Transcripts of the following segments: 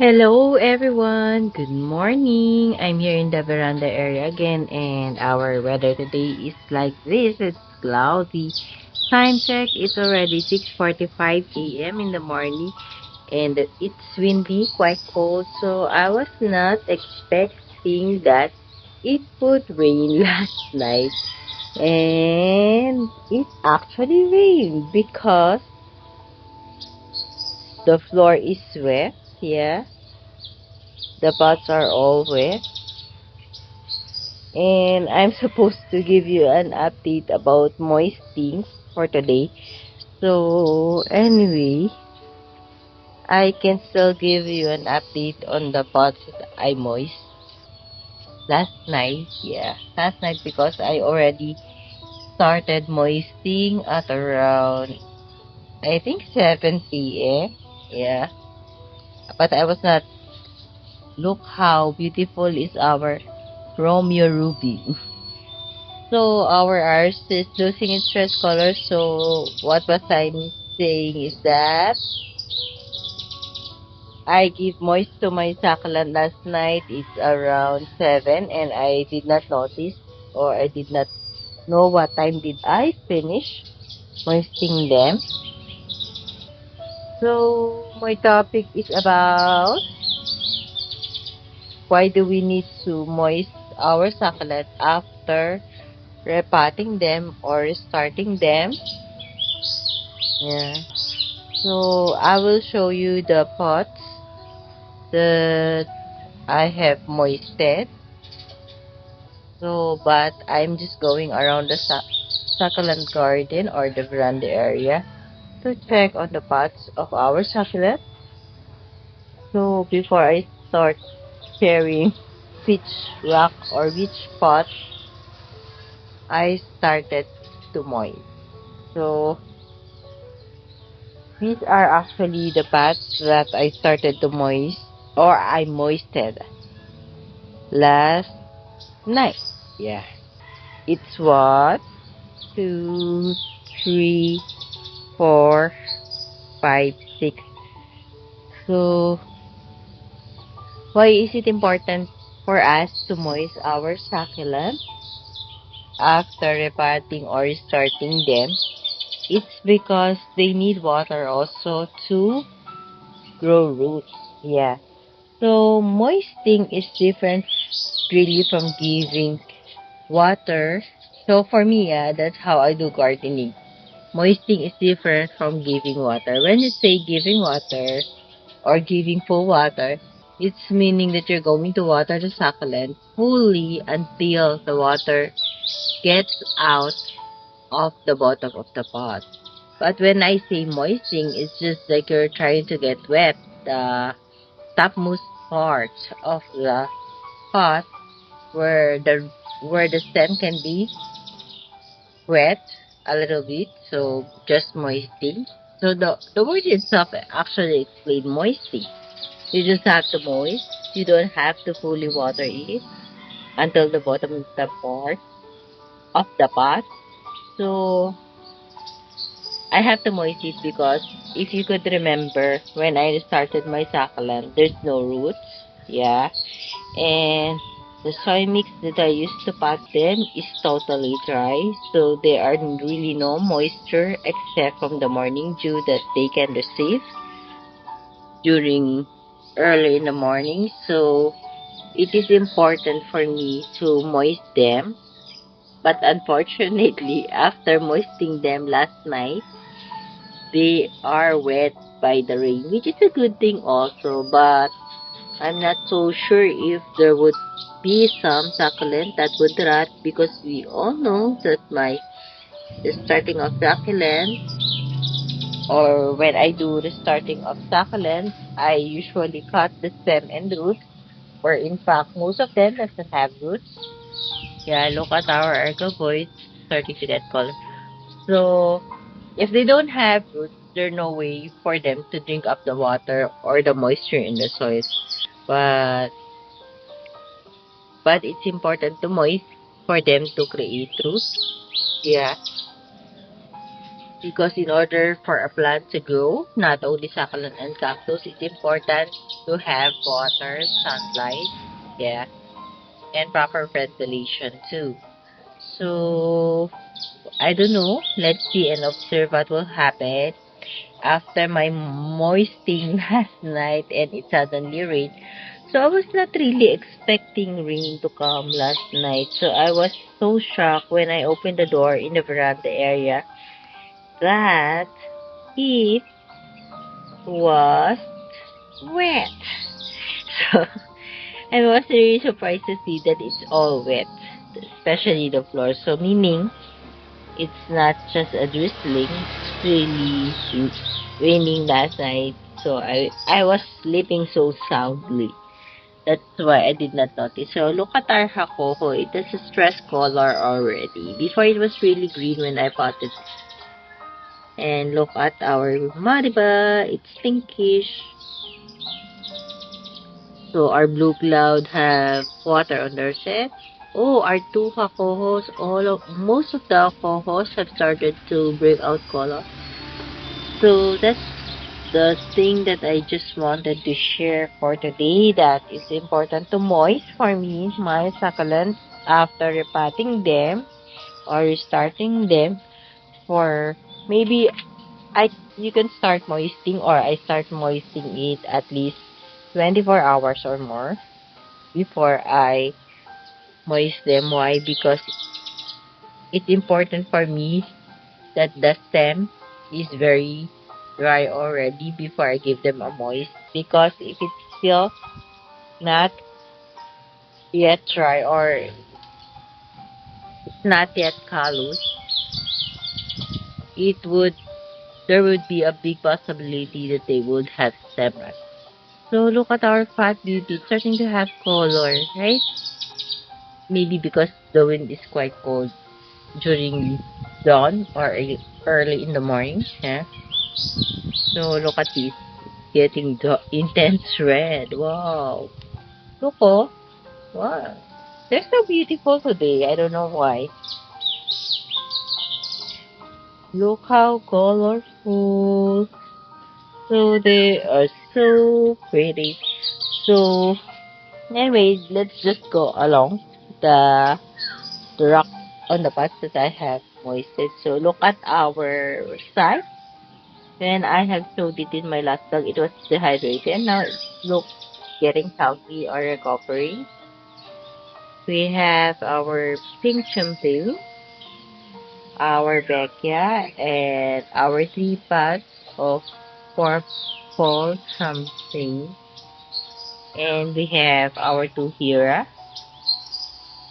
Hello everyone, good morning. I'm here in the veranda area again and our weather today is like this. It's cloudy. Time check, it's already 6:45 a.m. in the morning and it's windy, quite cold. So I was not expecting that it would rain last night. And it actually rained because the floor is wet. Yeah, the pots are all wet. And I'm supposed to give you an update about moisting for today. So anyway, I can still give you an update on the pots that I moist last night. Yeah, last night because I already started moisting at around I think 7 p.m. Yeah, but I was not. Look how beautiful is our Romeo Ruby. So our arse is losing its red color. So what was I saying is that I give moist to my succulent last night. It's around 7 and I did not notice or I did not know what time did I finish moisting them. So my topic is about why do we need to moist our succulent after repotting them or restarting them. Yeah. So I will show you the pots that I have moisted. So, but I'm just going around the succulent garden or the veranda area to check on the pots of our succulent. So before I start sharing which rock or which pot I started to moist. So these are actually the pots that I started to moist or I moisted last night. Yeah. It's what? 2, 3, 4, 5, 6. So, why is it important for us to moist our succulent after repotting or restarting them? It's because they need water also to grow roots. Yeah. So, moisting is different really from giving water. So, for me, yeah, that's how I do gardening. Moisting is different from giving water. When you say giving water or giving full water, it's meaning that you're going to water the succulent fully until the water gets out of the bottom of the pot. But when I say moisting, it's just like you're trying to get wet the topmost part of the pot where the stem can be wet a little bit, so just moisting. So the word itself actually explains moisting. You just have to moist. You don't have to fully water it until the bottom of the part of the pot. So I have to moist it because if you could remember when I started my succulent, there's no roots. Yeah. And the soil mix that I used to pot them is totally dry, so there are really no moisture except from the morning dew that they can receive during early in the morning. So it is important for me to moist them. But unfortunately, after moisting them last night, they are wet by the rain, which is a good thing also. But I'm not so sure if there would be some succulent that would rot because we all know that the starting of succulent or when I do the starting of succulent, I usually cut the stem and roots or in fact most of them doesn't have roots. Yeah, look at our Ergo boys starting to get color. So if they don't have roots, there's no way for them to drink up the water or the moisture in the soil. But it's important to moist for them to create roots. Yeah, because in order for a plant to grow, not only succulent and cactus, it's important. to have water, sunlight, yeah, and proper ventilation too. So I don't know. Let's see and observe what will happen after my moisting last night and it suddenly rained. So I was not really expecting rain to come last night. So I was so shocked when I opened the door in the veranda area that it was wet. So I was really surprised to see that it's all wet, especially the floor. So meaning it's not just a drizzling, it's really raining last night. So I was sleeping so soundly. That's why I did not notice. So look at our hakoho. It has a stress color already. Before it was really green when I potted. And look at our mariba. It's pinkish. So our blue cloud have water on their set. Oh, our two hakohos, most of the hakohos have started to bring out color. So that's the thing that I just wanted to share for today, that is important to moist for me, my succulents, after repotting them or restarting them for maybe you can start moisting or I start moisting it at least 24 hours or more before I moist them. Why? Because it's important for me that the stem is very dry already before I give them a moist, because if it's still not yet dry or it's not yet callous, it would there would be a big possibility that they would have stem rot. So look at our fat beauty, it's starting to have color, right? Maybe because the wind is quite cold during dawn or early in the morning. Yeah. So look at this, getting the intense red. Wow. Look, oh. Wow. They're so beautiful today. I don't know why. Look how colorful. So they are so pretty. So anyway, let's just go along the rock on the parts that I have moisted. So look at our side. When I have showed it in my last vlog, it was dehydrated. Now it looks getting healthy or recovering. We have our pink shampoo, our Becchia, and our 3 pots of purple something. And we have our 2 Hira.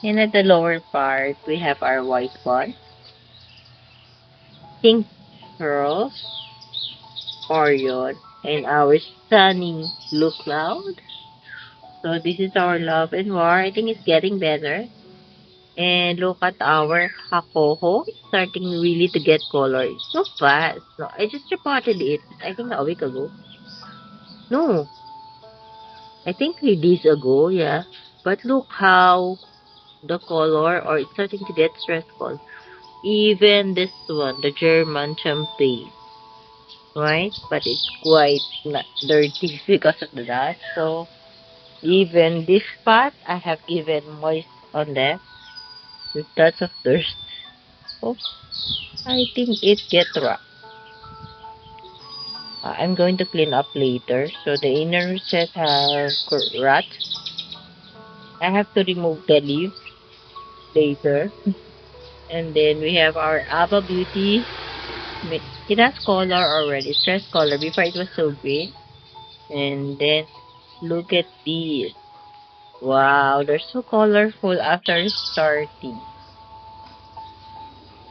And at the lower part, we have our white one, pink pearls, Orion, and our stunning blue cloud. So this is our love and war. I think it's getting better. And look at our hakoho. It's starting really to get color. It's so fast. No, I just reported it, I think a week ago. No, I think 3 days ago, yeah. But look how the color, or it's starting to get stressful. Even this one, the German champagne, right? But it's quite not dirty because of the dust. So even this spot, I have given moist on them with lots of dirt. Oh, I think it get rough. I'm going to clean up later. So the inner set have rot. I have to remove the leaf later. And then we have our Ava Beauty. It has color already, stress color. Before it was so green. And then look at these. Wow, they're so colorful after starting.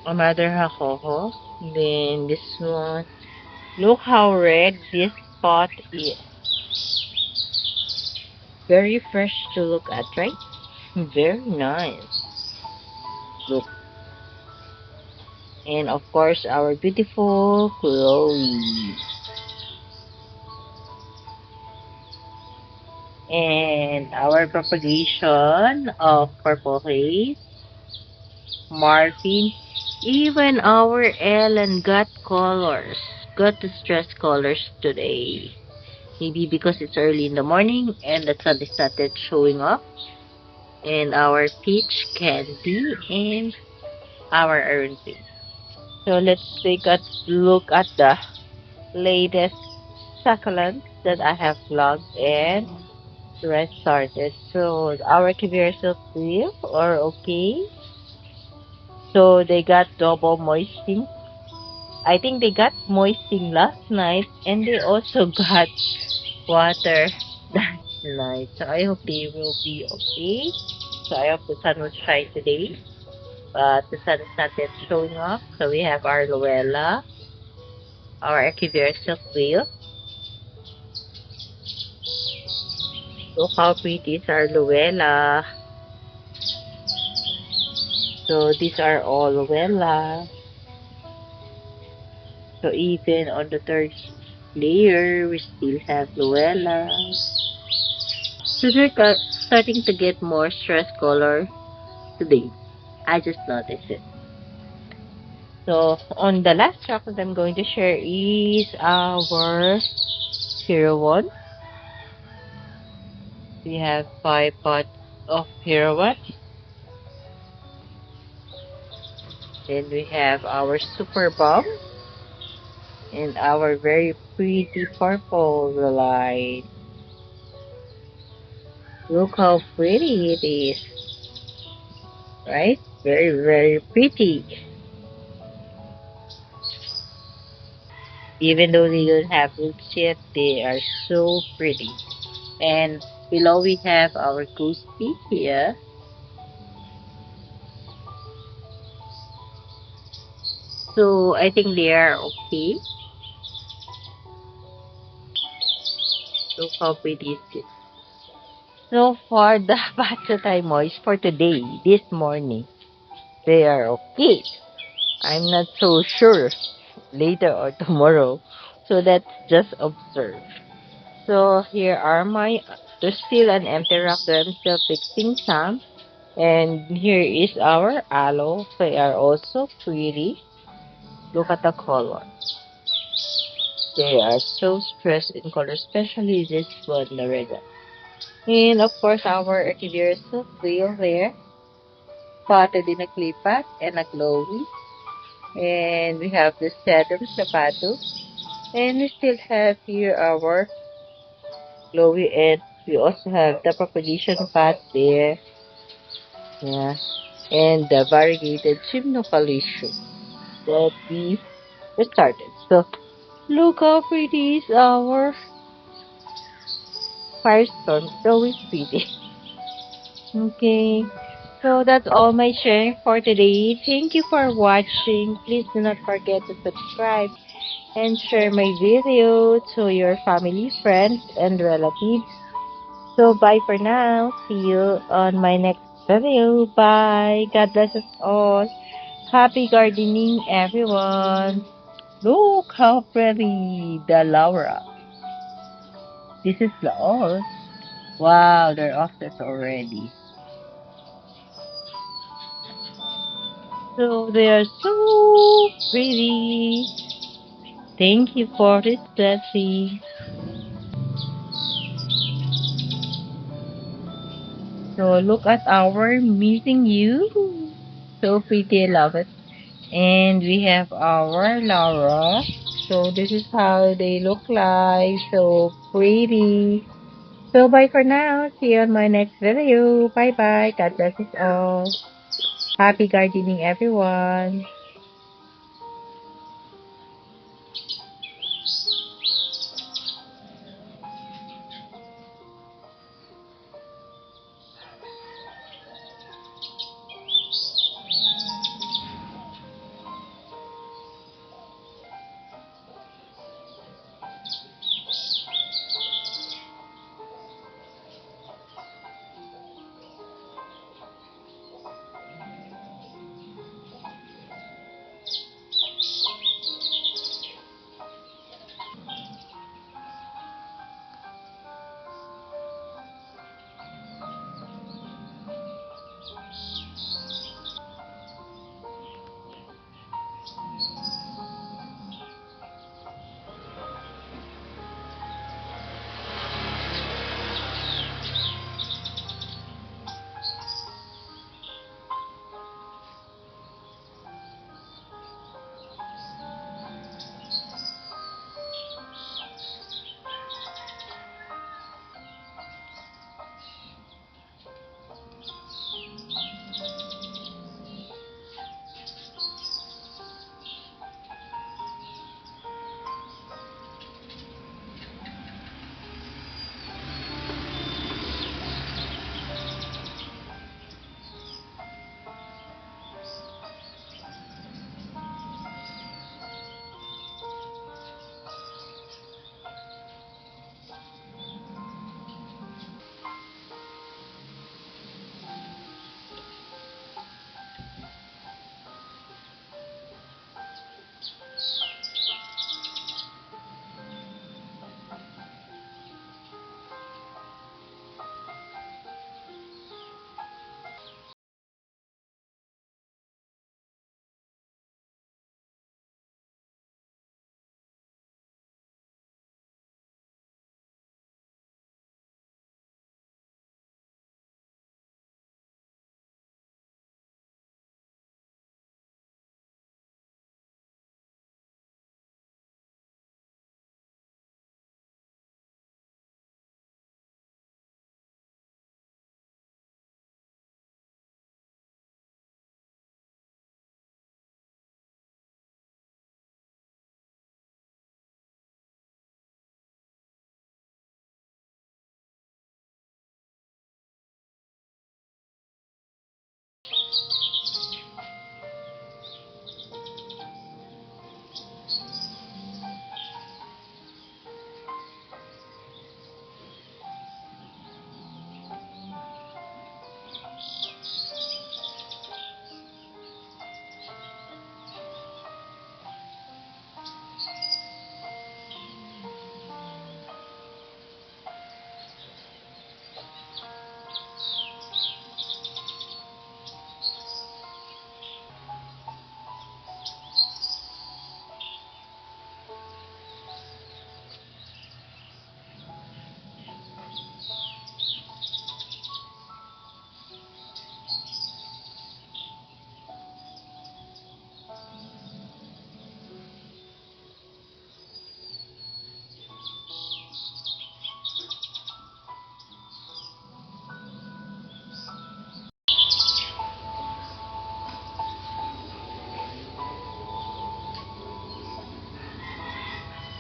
Another hakoho. Then this one. Look how red this spot is. Very fresh to look at, right? Very nice. Look. And of course, our beautiful Chloe. And our propagation of purple haze, Marfin, even our Ellen got colors. Got the stress colors today. Maybe because it's early in the morning and the sun started showing up. And our peach candy and our iron pig. So let's take a look at the latest succulents that I have vlogged and restarted. So our caviar silk wheel are okay. So they got double moisting. I think they got moisting last night and they also got water that night. So I hope they will be okay. So I hope the sun will shine today. But the sun is not yet showing up. So we have our Luella, our Equivir silk wheel. Look how pretty is our Luella. So these are all Luella. So even on the third layer, we still have Luella. So they're starting to get more stress color today. I just noticed it. So on the last chocolate I'm going to share is our Hero One. We have 5 pots of Hero One. Then we have our Super Bomb and our very pretty purple light. Look how pretty it is, right? Very, very pretty. Even though they don't have roots yet, they are so pretty. And below we have our Ghosty here. So I think they are okay. Look how pretty is it. So for the Bachatay Moist for today, this morning, they are okay. I'm not so sure later or tomorrow. So let's just observe. So here are there's still an empty rack that I'm still fixing some. And here is our aloe. They are also pretty. Look at the color. They are so stressed in color, especially this one, the red one. And of course, our Equivir silk wheel there, potted in a clay pot and a glowy. And we have the sedum sapato. And we still have here our glowy, and we also have the propagation pot there. Yeah. And the variegated chimnocalisio that we started. So look how pretty is our firestorm. It's always pretty. Okay. So that's all my sharing for today. Thank you for watching. Please do not forget to subscribe and share my video to your family, friends, and relatives. So bye for now. See you on my next video. Bye. God bless us all. Happy gardening, everyone. Look how pretty the Laura. This is Laura. Wow, they're offset already. So they are so pretty. Thank you for this blessing. So look at our meeting you. So pretty, I love it. And we have our Laura. So this is how they look like. So pretty. So bye for now. See you on my next video. Bye bye. God bless us all. Happy gardening, everyone.